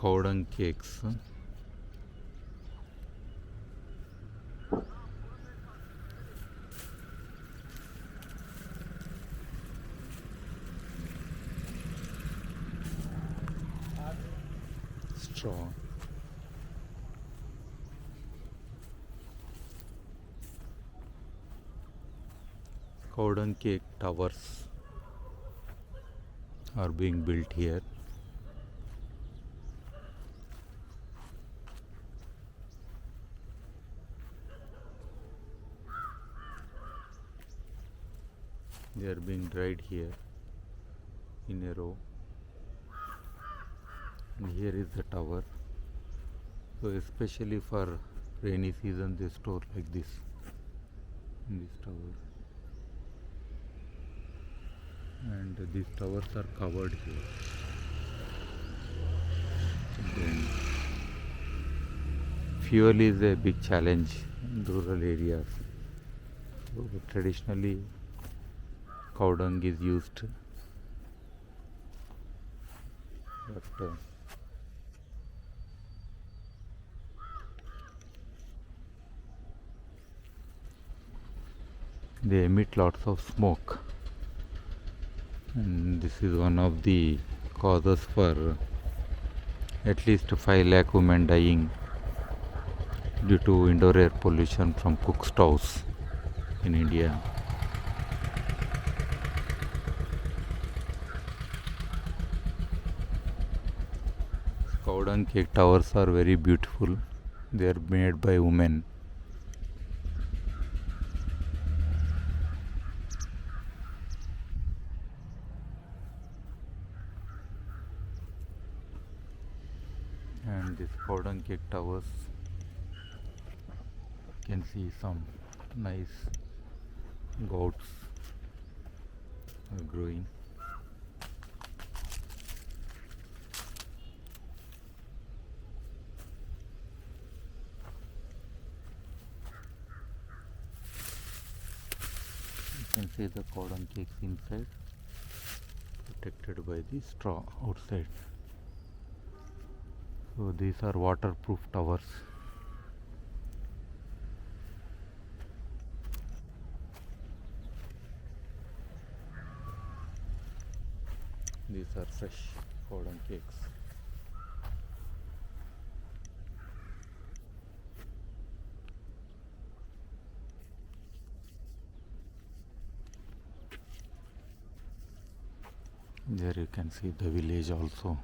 Cow dung cakes. Straw. Cow dung cake towers are being built here. They are being dried here in a row, and here is the tower. So especially for rainy season they store like this in this tower, and these towers are covered here. Then fuel is a big challenge in rural areas. So traditionally cow dung is used, but they emit lots of smoke, and this is one of the causes for at least 5 lakh women dying due to indoor air pollution from cook stoves in India. Cow dung cake towers are very beautiful. They are made by women. And these cow dung cake towers, you can see some nice goats are growing. You can see the cow dung cakes inside, protected by the straw outside. So these are waterproof towers. These are fresh cow dung cakes. There you can see the village also.